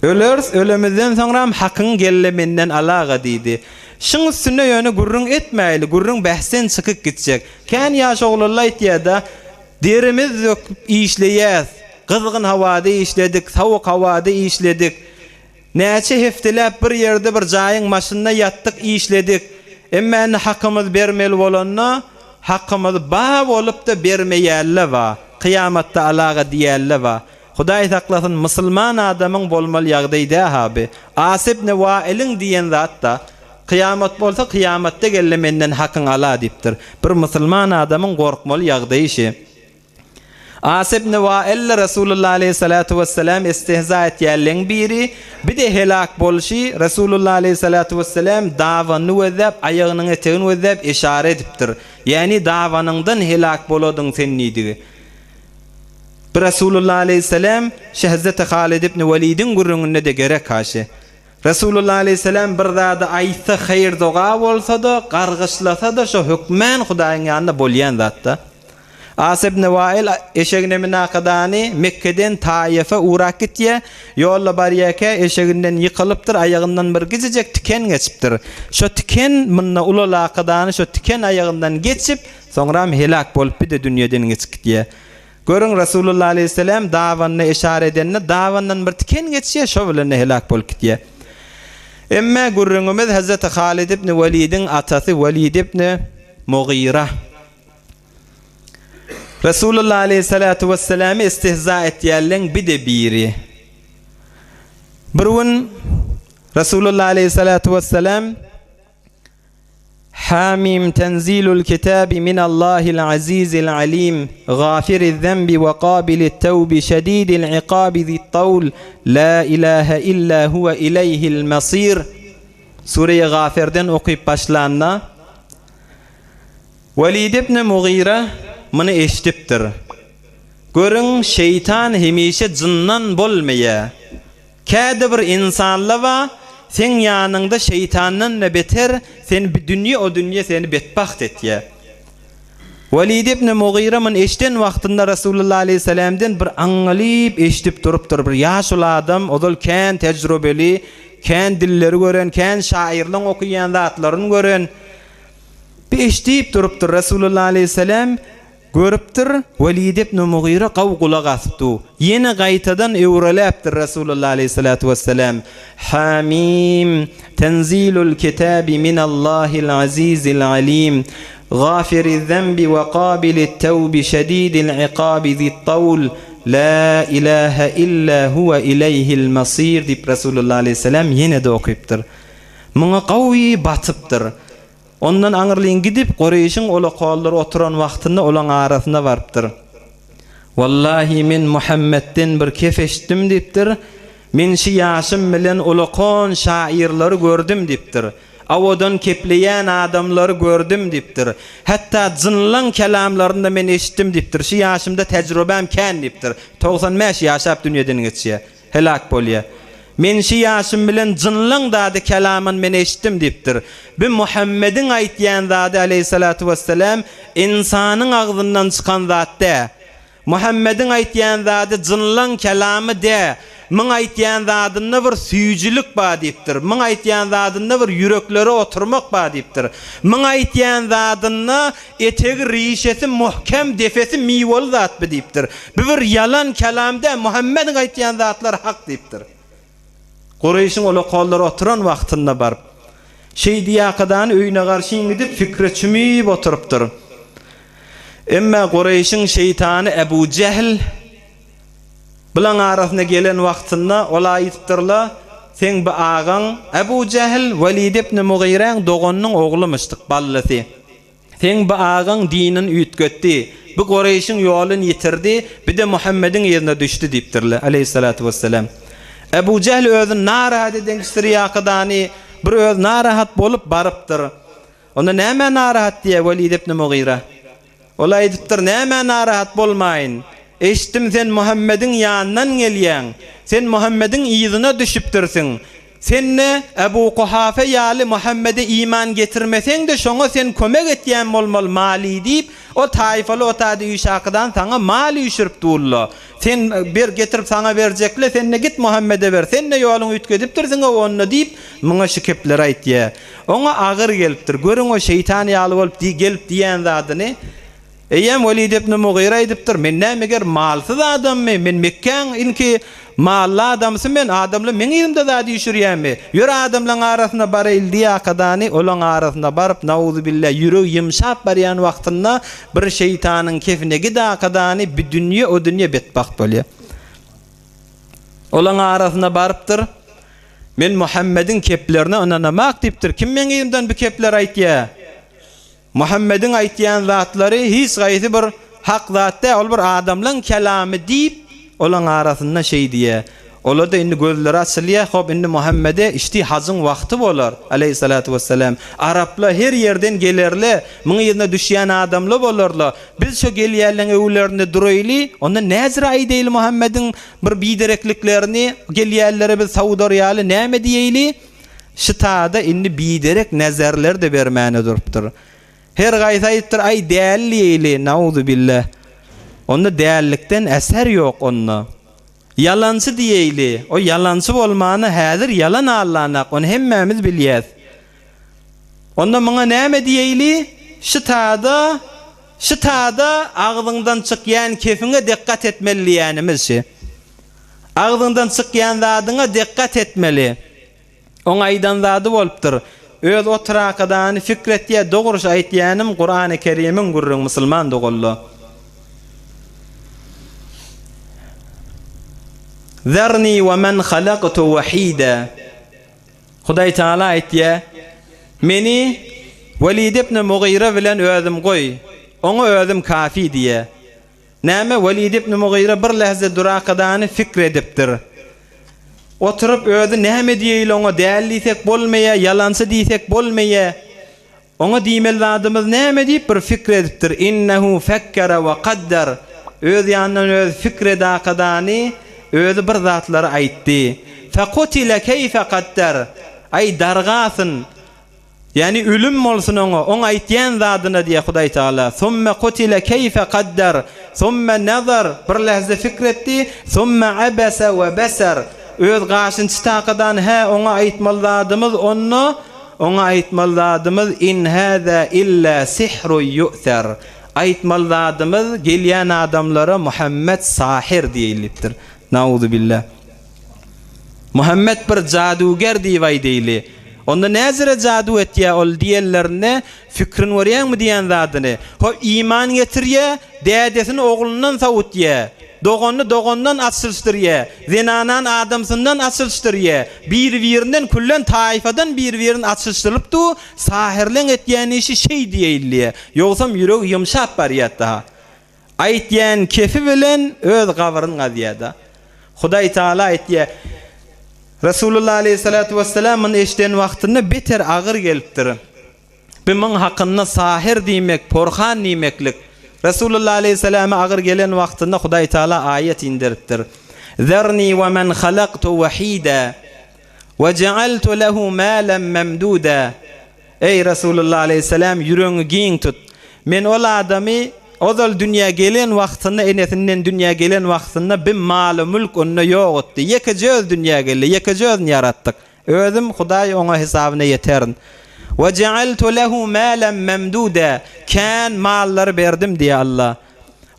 Ölürs, ölümizden soňra hakyň gellemenden alaga diýdi. Şuň üstüne ýöne gurrun etmäýli, gurrun bähsen çykyp gitjek. Kän ýaş oglanlar aýtýarda, "Derimiz ýöküp işleýäs, gyzgyn hawada işledik, sowuk hawada işledik. Näçe heftelep bir ýerde bir jaýyň maşynyna ýatdyk, işledik. Emme hakymyz bermeli bolanna, hakymyz ba bolup da bermeýärler wa, kıyamatda alaga diýärler wa." Hudaý saklasyn, musulman adamyň bolmaly ýagdaýda haby. As ibn Vail'in diýen zatda kıyamat bolsa kıyamatda gelle menden hakyň ala diýipdir. Bir musulman adamyň gorkmaly ýagdaýy şi. As ibn Vail Resulullah aleyhissalatu vesselam istihza etýärleň biri, bir de helak bolşy Resulullah aleyhissalatu vesselam dawany wezep, aýagynyň etegini wezep işare edipdir. Yani dawanyňdan helak boladyň sen nidigi. Resulullah aleyhissalam Hazreti Halid ibn Walid'in gurrungyna de gerek haşy. Resulullah aleyhissalam bir zada aýtsa hayır doga bolsa da, gargyşlasa da şo hükmen Hudaýyň ýanynda bolýan zatda. As ibn Vail eşegine minaqadany Mekke'den Taif'e urak gitýär. Ýolda barýaka eşeginden ýykylypdyr, aýagyndan bir gizejek tiken geçipdir. Şo tiken munna ulalaqadany şo tiken aýagyndan geçip, soňra helak bolup bir de dünýeden geçip gitýär. Görün Resulullah aleyhissalam dawanyny işare edenne dawandan bir tiken geçýär, şo bilen helak bolup gitýär. Emme gurrunumuz Hazreti Halid ibn Walid'in atasy Walid ibn Mughira. Resulullah aleyhissalatu vesselam istihza etýärleň bir de biri. Bir gün Resulullah aleyhissalatu vesselam Hamim tenzilul kitabi min Allahil azizil alim gafiriz zembi ve qabilit tevbi şedidil iqabi zit tawl la ilahe illa huve ileyhil masir. Sure-i Gafir'den okuyup başlanna Walid ibn Mughira bunu eşitipdir. Görün şeytan hemişe jynnan bolmaýa. Käde bir insanla va sen ýanynda şeytandan ne beter, sen bir dünýä o dünýä seni betbaht etýär. Walid ibn Mughira men eşiten wagtynda Resulullah aleyhissalamdan bir aňalyp eşitip durupdyr. Bir ýaşul adam, odol kän tejrübeli, kän dilleri gören, kän şairlaryň okuyan zatlaryny gören. Bir eşitip durupdyr Resulullah aleyhissalam. Görüpdir Walid ibn Mughira gawgula gaspdy. Yeni gaýtadan ewreläpdir Resulullah aleyhissalatu vesselam. Hamim tenzilul kitabi min Allahil azizil alim gafiriz zembi ve qabilit tevbi şedidil iqabi zit tawl la ilahe illa huve ileyhil masir dip Resulullah aleyhissalam yine de okuyupdir. Muňa gawy batypdyr. Ondan aňyrlyň gidip Qurayşyň ola qawllary oturan wagtynda olaň arasyna barypdyr. Wallahi men Muhammedden bir kef eşitdim diýipdir. Men şi ýaşym bilen ola qon şairlary gördüm diýipdir. Awadan kepleýän adamlary gördüm diýipdir. Hatda jynlaň kelamlarynda men eşitdim diýipdir. Şi ýaşymda tejrübem kän diýipdir. 95 ýaşap dünýeden geçýär. Helak bolýar. Men şi ýaşym bilen jynlaň dady kelamyn men eşitdim diýipdir. Bu Muhammedin aýtýan zady aleyhissalatu vesselam insanyň agzyndan çykan zatda. Muhammedin aýtýan zady jynlaň kelamy de. Min aýtýan zadyna bir süýjülük bar diýipdir. Min aýtýan zadyna bir yürekleri oturmak bar diýipdir. Min aýtýan zadyna etegi rişesi muhkem defesi miwol zat bi diýipdir. Bu bir yalan kelamda Muhammedin aýtýan zatlar hak diýipdir. Qurayşyň ola qawllary oturan wagtynda barıp şey diýakadan öýüne garşy gidip fikre çümüp oturypdyr. Emma Qurayşyň şeytany Ebu Cehl bilen arasyna gelen wagtynda ola aýtdypdyrlar, sen bu ağaň Ebu Cehl Walid ibn Mughira doganyň oglumyşdyk ballasy. Sen bu ağaň dinin üýtgetdi, bu Qurayş'in yolunu yitirdi, bir de Muhammed'in yerine düştü diptirler aleyhissalatu vesselam. Ebu Cehl özün narahat edengistiri yakadani bir öz narahat bolup barıptır. Onda näme narahat diye Velid ibn Mughira. Ola ediptir näme narahat bolmayın. Eşitdim sen Muhammed'in yanından gelýän. Sen Muhammed'in ýyzyna düşüpdirsiň. Sen ne Ebu Kuhafe ýaly Muhammed'e iman getirmesen de şoňa sen kömek etýän bolmaly mali diýip o taýfaly o taýdy ýuşakydan saňa mali ýüşürip durla. Sen bir getirip saňa berjekle sen ne git Muhammed'e ber. Sen ne ýoluňy ütkedipdirsiň onu diýip muňa şu kepler aýtdy. Oňa agyr gelipdir. Görüň o şeytan ýaly bolup gelip diýen zadyny. Eýem Velid ibn Mughira edipdir. Men nämeger malsyz adammy? Men Mekkeň inki mallı adamsın men adamla men ýerimde zady ýüşürýärmi? Ýür adamlaryň arasynda bar ildi ýakadany olaň arasynda baryp nauzu billah ýüregi ýymşap barýan wagtynda bir şeytanyň kefine gidakadany bir dünýe o dünýe betbaht bolýar. Olaň arasynda barypdyr. Men Muhammed'in keplerine onanamak diýipdir. Kim men ýerimden bu kepler aýtýar? Muhammed'in aýtýan zatlary hiç gaýsy bir hak zat da ol bir adamlaryň kelamy diýip olaň arasynda şey diýe. Ola da indi gözleri açylýar, hop indi Muhammed'e işti hajyň wagty bolar aleyhissalatu vesselam. Araplar her yerden gelerler, muň ýerine düşýän adamlar bolarlar. Biz şu gelýärleň öwlerinde duraýly, onda näzir aýdyly Muhammed'in bir biderekliklerini gelýärlere biz Saudaryaly näme diýeli? Şitada indi biderek nazarlar da bermäne durupdyr. Her gaýsy aýtdyr, ay däliýeli, nauzu billah. Onda dälilikden eser ýok onda. Yalancı diýeli, o yalancı bolmany häzir yalan allanak, onu hemmemiz bilýäs. Onda muňa näme diýeli? Şitada agzyňdan çykýan kefiňe dikkat etmeli ýanymyz. Agzyňdan çykýan zadyňa dikkat etmeli. Oňaýdan zady bolupdyr. Öz oturakadany fikretýär, dogruş aýtýanym Qur'an-ı Kerim'iň gurrun musulman dogullu. Zerni ve men halaqtu wahida. Hudaý Taala aýtýar, meni Velid ibn Mughira bilen özüm goý. Oňa özüm kafi diýe. Näme Velid ibn Mughira bir lahza durakadany fikredipdir. Oturup özü näme diýeli oňa däliýsek bolmaýa, ýalansy diýsek bolmaýa. Oňa diýmeli zadymyz näme diýip bir fikredipdir. Innehu fekkara we qaddar. Öz ýandan öz fikredakadany özü bir zatlary aýtdy. Faqutila kayfa qaddar. Ay dargasyn. Yani ölüm bolsun oňa aýtýan zadyna diýe Hudaý Taala. Summa qutila kayfa qaddar. Summa nazar. Bir lahza fikretdi. Summa abasa we basar. Öz gaşynçy takadan oňa aýtmaladymyz oňa aýtmaladymyz in hada illa sihrun yu'thar. Aýtmaladymyz gelýän adamlara Muhammed sahir diýilipdir. Nauzu billah. Muhammed bir jaduger diýip aýdyly. Onda näzire jadu etýär ol diýenlerine fikrin berýärmi diýen zadyny. Ho iman getirýär, dädesini oglundan sawutýar. Dogondan açılıştırıya, zenanan adamsından açılıştırıya, bir-birinden küllen taifadan bir-birini açılıştırılıpdı, sahirlen etýän işi şey diýilýär. Yoksam ýüregi ýymşap barýar daha. Aýtýän kefi bilen öz gabyryny gaýýada. Hudaý Taala aýtýar, Resulullah aleyhissalatu vesselam'ın eşden wagtyny beter agyr gelipdir. Bimin hakynda sahir diýmek, porhan diýmeklik. Resulullah aleyhisselam'a agyr gelen wagtynda Hudaý Taala ayet indiripdir. Zerni ve men halaqtu wahida ve cealtu lehu malan memduda. Ey Resulullah aleyhisselam ýüregiňi giň tut. Men ol adamy ozal dünýä gelen wagtynda enesinden dünýä gelen wagtynda bir maly mülk onda ýok etdi. Ýekejöz dünýä geldi, ýekejöz yaratdyk. Özüm Hudaý oňa hesabyna ýeterin. Ve cealtu lehu malan memduda. Kan mallar berdim diye Allah.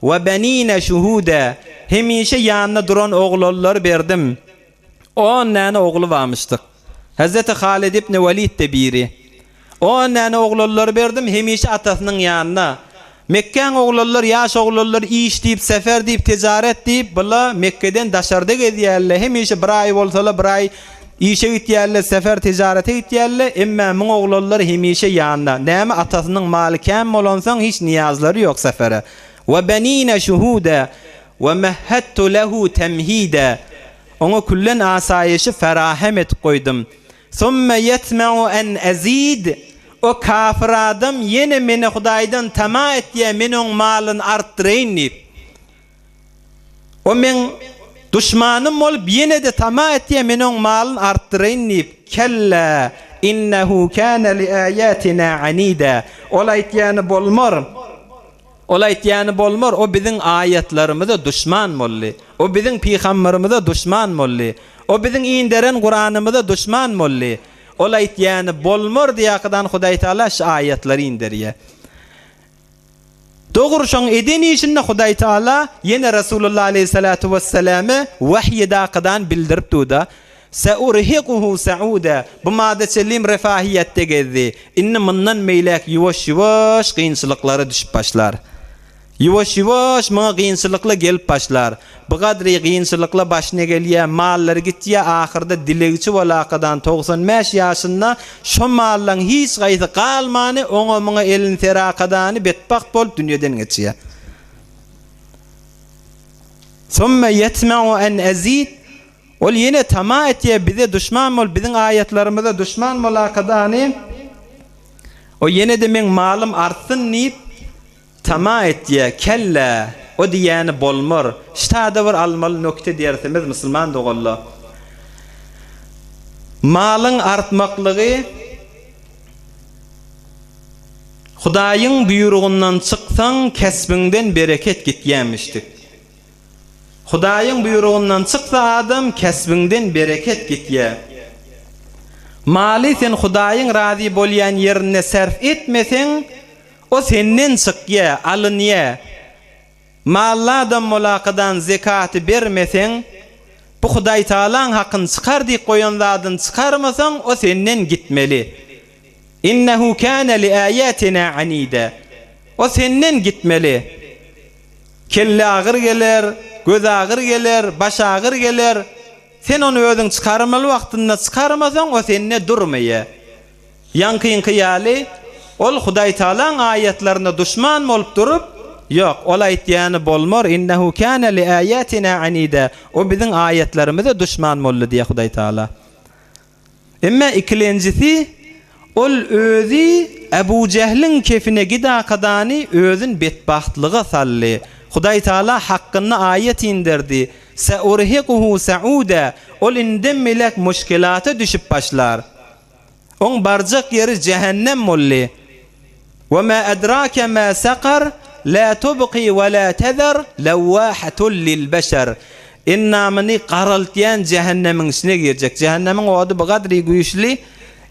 Ve benine şuhuda. Hemişe yanına duran oğullar berdim. 10 tane oğlu varmıştık. Hazreti Halid ibn Velid de biri. 10 tane oğullar berdim hemişe atasının yanına. Mekke'nin oğullar, yaş oğullar iş deyip, sefer deyip, ticaret deyip, bula Mekke'den daşarda gediyerler. Hemişe bir ay olsalar bir ay İşe gitýärler, sefer tijarete gitýärler, emma muň oglary hemişe ýanynda. Näme atasının maly käm bolansaň hiç niyazlary ýok sefere. ve benine şuhuda ve mehhettu lehu temhida. Ona kullen asayişi ferahem et koydum. Thumme yetme'u en ezid. O kafir adam yine meni Hudaydan tama et diye menin malın arttırayın deyip. O men düşmanım olup yine de tama et diye menin malın arttırayın deyip. Kella innehu kâne li âyâtina anîdâ. Ola ityanı bolmor. Ola ityanı bolmor. O bizim ayetlerimize düşman molli. O bizim peygamberimize düşman molli. O bizim inderen Kur'an'ımıza düşman molli. Ola ityanı bolmor diyakadan Huday Teala şu ayetleri indiriye. Doğru şoň edeni işinde Huday Teala yine Resulullah aleyhissalatu vesselam'ı vahyedakadan bildirip tuda. Seurhiquhu sa'uda. Bu madeçelim refahiyette gezdi. İnne mından meylek yavaş kıyınçılıkları düşüp başlar. Yavaş mına kıyınçılıkla gelip başlar. Bu kadri kıyınçılıkla başına geliye mallar gittiye ahırda dilegiçi volakadan 95 yaşında şu mallan hiç gayti kalmanı ona mına elin terakadanı betbakt bolup dünyadan geçiye. Thumme yetme'u en ezid. Ol yine tama etiye bize düşman mol, bizim ayetlerimize düşman mol akadanı. O yine de men malım artsın neyip tama etiye kella. O diyeni bolmor. Ştada var almalı nokta diyersemiz Müslüman doğallah. Malın artmaklığı Hudayın buyruğundan çıksan kesbinden bereket gityemiştik. Hudayın buyruğundan çıksa adam kesbinden bereket gitye. Mali sen Hudayın razı bolyan yerine sarf etmesen o senden çıkye, alınye. Malladan mulakadan zekatı vermesen bu Huday Taala'nın hakkını çıkar diye koyan zadın çıkarmasan o senden gitmeli. İnnehu kâne li âyâtina anîdâ. O senden gitmeli. Kelle ağır gelir, göz ağır gelir, baş ağır gelir. Sen onu özün çıkarmalı vaktinde çıkarmasan o seninle durmaya. Yankıyın kıyali ol Huday Taala'nın ayetlerine düşman olup durup yok, ola ityanı bolmor. İnnehu kâne li âyâtina anîdâ. O bizim ayetlerimize düşman mollu diye Huday Teala. Emme ikincisi ol özü Ebu Cehl'in kefine gidakadani özün betbahtlığa salli. Huday Teala hakkında ayet indirdi. Seurhiquhu sa'uda. Ol indem melek müşkilata düşüp başlar. On barcak yeri cehennem molli. Ve ma edrake ma saqar. La tubqi ve la tezar levvahatun lil beşer. İnnamını qaraltiyan cehennemin içine girecek. Cehennemin o adı bu kadri güçlü.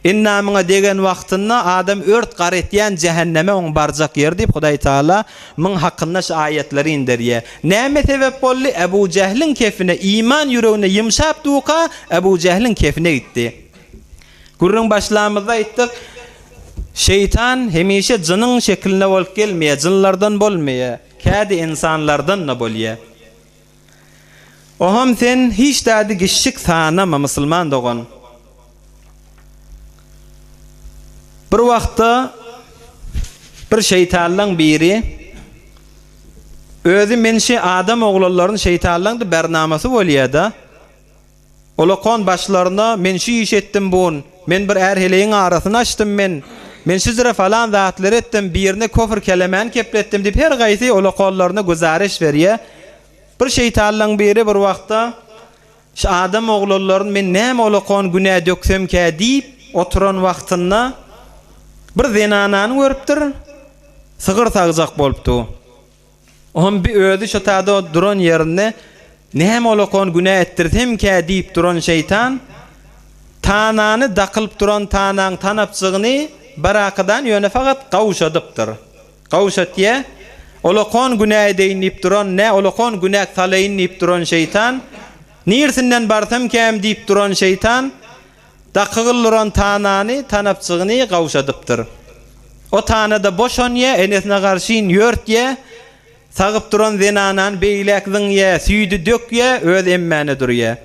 İnnamına degen vaktında adam ört qaretiyan cehenneme on barcak yer deyip Huday Teala mın hakkında şu ayetleri indiriye. Näme sebep bolli? Ebu Cehl'in kefine iman yüreğine yımşap duqa Ebu Cehl'in kefine gitti. Gurrun başlamızda ayttık. Şeytan hemişe cının şekline olup gelmeye, cınlardan bolmaya, kadi insanlardan da bolye. Oham sen hiç dadi gişik sanama Müslüman doğan. Bir vaqtda bir şeytanlan biri özü menşe adam oğullarının şeytanlan bernaması bolýada. Olakon başlarına men şu iş ettim bun. Men bir erheleyin arasını açtım men. Men sizlere falan zatlar ettim. Birine kofir kelimen keplettim dip her gaýsy olakollarına güzariş berýär. Bir şeytanlan biri bir vaqtda şu adam oğullarının men näme olakon günä döksem ki dip oturan wagtynda bir zenanany görüpdir. Sığır tagjak bolupdy. On bir özü şu taada duran yerine näme olakon günä ettirsem ki dip duran şeytan tanany dakılıp duran tanan tanapçygyny barakadan yöne fakat kavuşadıptır. Kavuşat diye olakon günah deyinip duran ne olakon günah salayinip duran şeytan nirsinden barsam kem deyip duran şeytan dakıgıllıran tanani tanapçığını kavuşadıptır. O tanada boşon ye enesine karşıyın yört ye sağıp duran zenanan beylekzin ye süydü dök ye öz emmeni dur ye.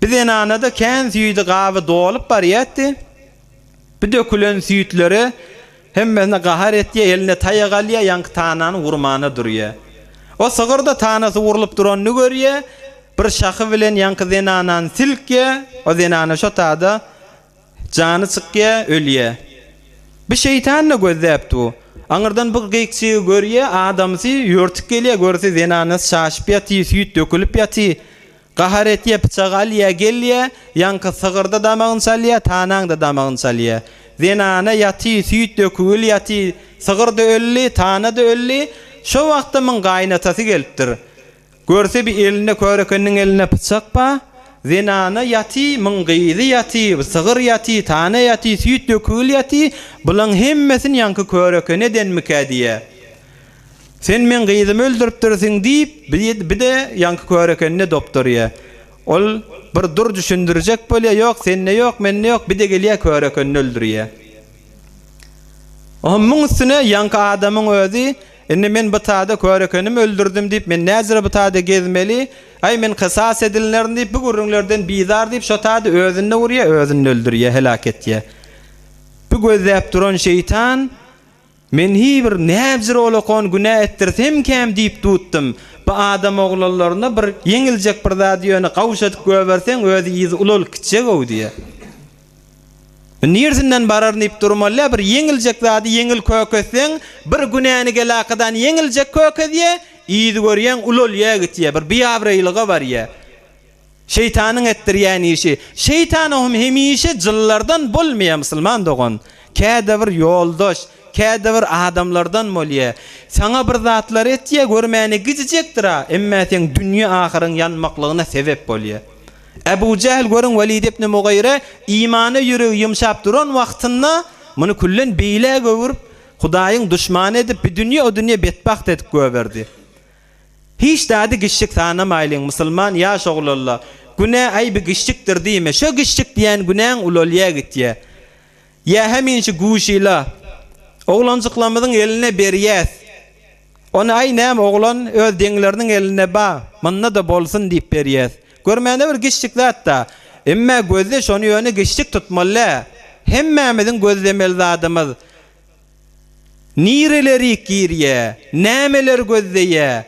Bir zenanada ken süydü gavı dolup bar yetti. Bir dökülen süýtleri hemmesine gahar etdiye, eline taýak alýa, ýanky tanany vurmany durýa. O sygyrda tanasy vurulup duranyny görýe, bir şahy bilen ýanky zenanany silke, o zenany şo tada jany çykýa, ölýe. Bir şeytanny gözläpdi. Aňyrdan bir gykçy görýe, adamsy ýörtük gelýär, görse zenany şaşyp ýaty, süýt dökülip ýaty. Gahar etýe, pyçak alýa, gelýär, ýanky sygyrda damagyny salýar, tanaň da damagyny salýar. Zenana ýaty, süýt dökülýär ýaty, sygyrda ölli, tana da ölli. Şo wagtda myň gaýnatasy gelipdir. Görse bir eline körekeniň eline pyçak ba, zenana ýaty, myň gyzy ýaty, sygyr ýaty, tana ýaty, süýt dökülýär ýaty, bulan hemmesini ýanky körekene denmike diýe. Sen men gyzymy öldüripdirsiň diýip, bir de ýanky körekenine dopdurýar. Ol bir dur düşündirjek bolýar, ýok, senne ýok, menne ýok, bir de gelýär körekenini öldürýär. Onuň üstüne ýanky adamyň özi, indi men bu taada körekenimi öldürdüm diýip, men näzire bu taada gezmeli, ay men kısas edilenlerini diýip, bu gurrunlardan bizar diýip, şo taada özünde urýar, özünde öldürýär, helak etýär. Bu gözläp duran şeytan, men hiçbir näbzir olakon günah ettirsem kem diýip tutdum. Bu adam oglanlaryna bir yeňiljek bir zat ýöne gawşatyp göberseň özi ýyzy ulul kitjek o diýär. Nirsinden barar diýip durmaly, bir yeňiljek zaty yeňil köketseň, bir günäni gelakadan yeňiljek kökediýär, ýyzy görýän ulul ýagitýär, bir biýabraylyga barýar. Şeytanyň etdirýän işi. Şeytan hem hemişe jyllardan bolmaýar musulman dogan. Käde bir ýoldaş, käde bir adamlardan bolýar. Saňa bir zatlar etýär, görmäni gijijekdir, emma sen dünýä ahyryň ýanmaklygyna sebep bolýar. Ebu Cehl görün Velid ibn Mughire imany ýüregi ýumşap duran wagtynda muny kullen beýle göwürüp Hudaýyň düşmany edip bir dünýä o dünýä betbaht edip göberdi. Hiç dädi gişik tanamaýlyň musulman ýaş oglanlar. Günä ay bir gişikdir diýme. Şo gişik diýen günäň ulolýa gitýär. Ya heminçi guşyla oglanjyklamyň eline berýäs. Onu ay näme oglan öz deňleriniň eline ba, manna da bolsun diýip berýäs. Görmäne bir gişikler da. Emma gözle şonu ýöne gişik tutmaly. Hemmemiziň gözlemeli zadymyz. Nireleri kirýär, nämeler gözleýär,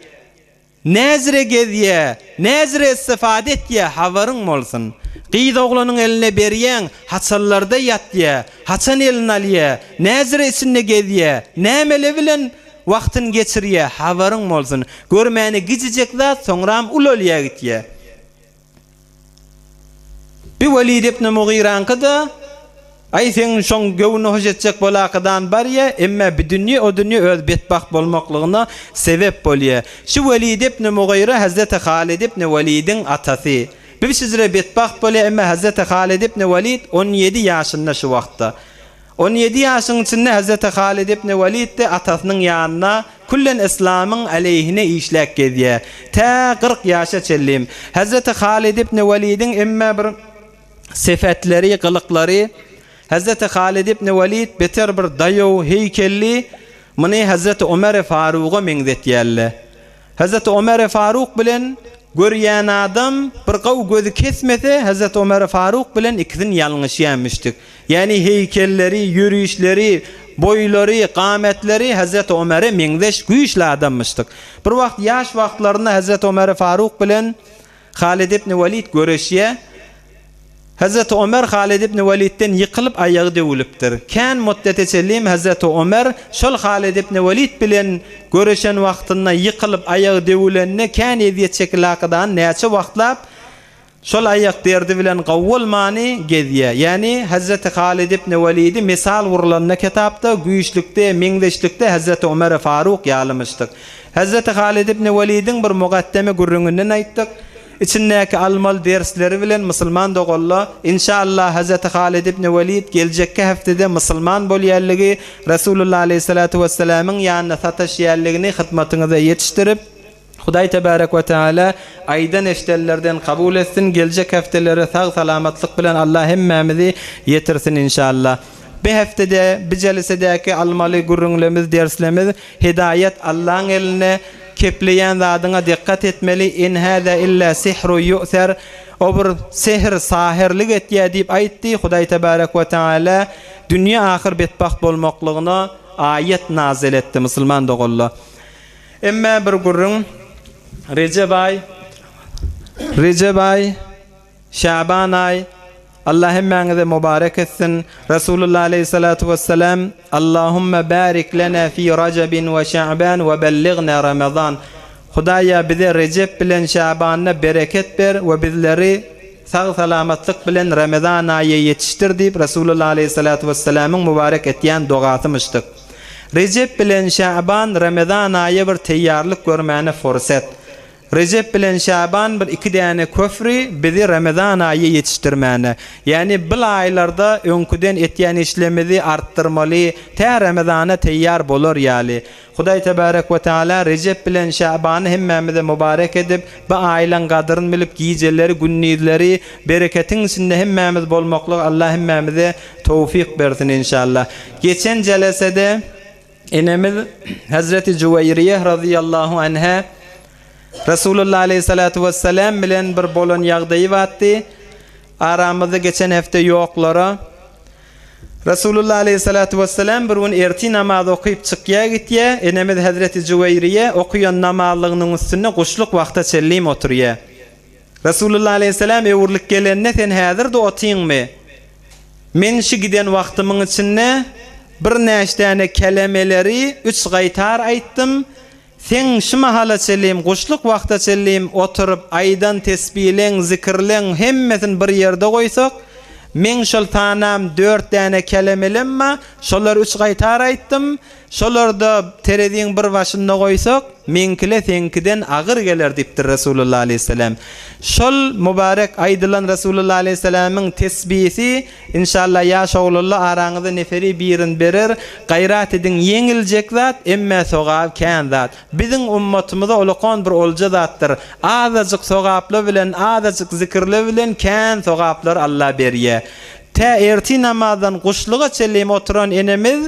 näzire gezýär, näzire istifade etýär, habaryň bolsun. Gyýda oglanyň eline berýän, haçallarda ýatýar, haçan elini alýar, näzire içinde gezýär, nämele bilen wagtyny geçirýär, habaryň bolsun. Görmäni gijijek zat soňram ulolýar gitýär. Bir Velid ibn Mughira'nkyda ay sen şoň göwüni hoşetjek bolakadan barya, emma bir dünýä o dünýä öz betbaht bolmaklygyna sebep bolýar. Şu Velid ibn Mughira Hazreti Halid ibn Velid'in atasy. Bir sizre betbaht bolýar, emma Hazreti Halid ibn Velid 17 ýaşynda şu wagtda. 17 ýaşyň içinde Hazreti Halid ibn Velid de atasynyň ýanyna kullen İslamyň aleyhine işläk gezýär. Ta 40 ýaşa çellim. Hazreti Halid ibn Velid'in emma bir sefetleri, kılıkları, Hazreti Halid ibn Velid beter bir dayo heykelli, mını Hazreti Ömer Faruk'a mengzetýärler. Hazreti Ömer Faruk bilen görýän adam bir gaw gözü kesmese, Hazreti Ömer Faruk bilen ikisini ýalňyşýanmışdyk. Yani heykelleri, yürüyüşleri, boyları, qametleri Hazreti Ömer'e mengzeş güýçli adammışdyk. Bir wagt ýaş wagtlarynda Hazreti Ömer Faruk bilen Halid ibn Velid görüşýär. Hazreti Ömer Halid ibn Velid'den yıkılıp ayağı dövülüpdir. Kän muddete çellim Hazreti Ömer şol Halid ibn Velid bilen görüşen wagtynda yıkılıp ayağı dövülenine kän ediyet çekilakadan näçe wagtlap şol ayak derdi bilen gawwalmany gezýär. Yani Hazreti Halid ibn Velid'i misal wurulanna kitapda güýçlükde, meňdeşlikde Hazreti Ömer Faruk ýalymyşdyk. Hazreti Halid ibn Velid'in bir mugaddeme gurrungyny aýtdyk. İçindeki almal dersleri bilen musulman dogolla inşallah Hazreti Halid ibn Velid gelecekki haftede musulman bolýarlygy Resulullah aleyhissalatu vesselam'ın ýanyna sataşýarlygyny hyzmatyňyza ýetişdirip Hudaý tebarek we taala aýdan eşdellerden kabul etsin, gelecek haftelere sag salamatlyk bilen Allah hemmemizi ýetirsin inşallah. Bu haftede bu jelisedäki almaly gurrunlarymyz, derslerimiz hidayet Allah'ın eline kepleyen zadyna dikkat etmeli. In hada illa sihru yu'thar. O bir sihir, sahirlik etýär diýip aýtdy. Hudaý tebarek we taala dünýä ahir betbaht bolmaklygyna ayet nazil etti musulman dogollo. Emme bir gurrun Recep ay, Şaban ay, Allah hemmenize mübarek etsin. Resulullah aleyhissalatu vesselam Allahümme barik lana fi Recebin ve Şaban ve bellighna Ramazan. Hudaya bize Recep bilen Şaban'a bereket ver ve bizleri sağ salamatlık bilen Ramazan ayı yetiştir deyip Resulullah aleyhissalatu vesselam'ın mübarek ettiyen duasımıştık. Recep bilen Şaban Ramazan ayı bir teyyarlık görmene fırsat. Recep bilen Şaban bir iki tane köfri bizi Ramazan ayı yetiştirmene. Yani bu aylarda önküden etyen işlemimizi arttırmalı, te Ramazan'a teyyar bolur yali. Huday tebarek ve teala Recep bilen Şaban'ı hemmemize mübarek edip, bu aylan kadırın bilip giyceleri, günnizleri, bereketin içinde hemmemiz bolmaklık Allah hemmemize tevfik versin inşallah. Geçen celesede enemiz Hazreti Cüveyriye radıyallahu anha Resulullah aleyhissalatu vesselam bilen bir bolon yağdayı vatdi. Aramızda geçen hafta yoklara. Resulullah aleyhissalatu vesselam bir gün erti namaz okuyup çıkıya gittiye. Enemiz Hazreti Cüveyriye okuyan namazlığının üstüne kuşluk vakta çelliyim oturuya. Resulullah aleyhissalam evurluk gelenine sen hazır da otayın mı? Men şu giden vaktimin içinde bir neştane kelimeleri 3 gaytar ayttım. Sen şu mahala çelliyim, kuşluk vakta çelliyim, oturup aydan tesbihilen, zikirlen hemmesin bir yerde koysak, men şol tanam 4 tane kelimelenme, şolar 3 gaytar ayttım, şolarda terediğin bir başında koysak, menkile senkiden ağır gelir diptir Resulullah aleyhisselam. Şol mübarek aydılan Resulullah aleyhisselamın tesbihisi inşallah ya şoğlullah aranızda neferi birin berer, gayrat edin yenilecek zat, emme soğab kan zat. Bizim ummatımıza olukon bir olca zattır. Azıcık soğaplı bilen, azıcık zikirli bilen kan soğaplar Allah beriye. Te erti namazdan kuşluğa çelliyim oturan enemiz,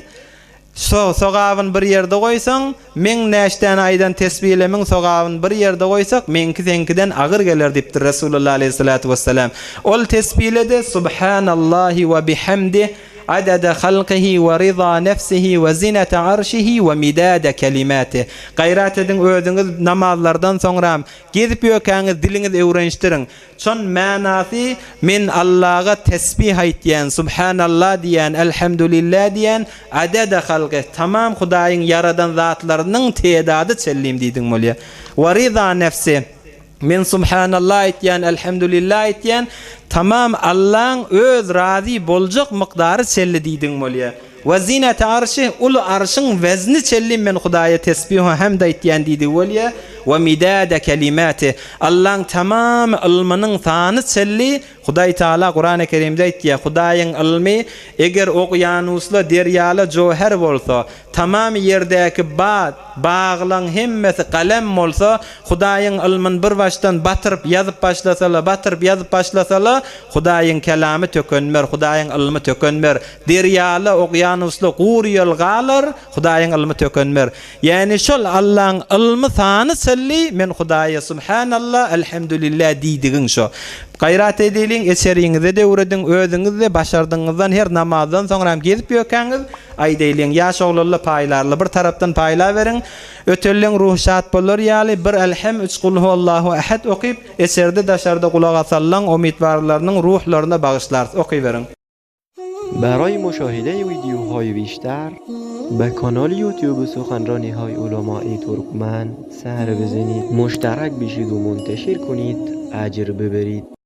soğabın bir yerde koysan, men neşten aydan tesbihlemin soğabın bir yerde koysak, menki senkiden ağır gelir diptir Resulullah aleyhissalatu vesselam. Ol tesbihlede Subhanallahi ve bihamdih adada halqihi ve rida nefsihi ve zinete arşihi ve midade kelimati. Gayrat edin özünüz namazlardan sonra gezip yökeniz diliniz öğreniştirin. Çon manası min Allah'a tesbih aytyen, subhanallah diyen, elhamdülillah diyen, adada halqi tamam Hudayın yaradan zatlarının tedadı çellim deydin molya. Ve rida nefsi min subhanallah aytyen, elhamdülillah aytyen, tamam Allah'ın öz razı bolcak miqdarı çelli deydin molya. Ve zinete arşih ulu arşın vezni çellim men Hudaya tesbihu hamd aytyen deydi molya. Ve midade kelimati Allah'ın tamam ilminin tanı çelli. Huday Teala Kur'an-ı Kerim'de aytya Hudayın ilmi eger okyanusla deryalı joher bolsa, tamam yerdeki bağlan hemmesi kalem bolsa, Hudayın ilmin bir baştan batırıp yazıp başlasalar, Hudayın kelamı tökönmer, Hudayın ilmi tökönmer. Deryalı okyanusla quriyal galar, Hudayın ilmi tökönmer. Yani şol Allah'ın ilmi tanı çelli men Hudaya subhanallah elhamdülillah deydigin şo. Gayrat edilin, eserinize de uğradın, özünüzde başardığınızdan her namazdan sonra gezip yökeniz, aydeylin, yaşoğlullu paylarlı bir taraftan payla verin, ötölün ruhşat bolur yali, bir elhem, 3 kulhu Allahu ahad okuyup, eserde daşarda kulak asallan, umidvarlarının ruhlarına bağışlar, okuyverin. برای مشاهده ویدیوهای بیشتر به کانال یوتیوب سخنرانی های علماء ترکمن سر بزنید، مشترک بشید و منتشر کنید، اجر ببرید.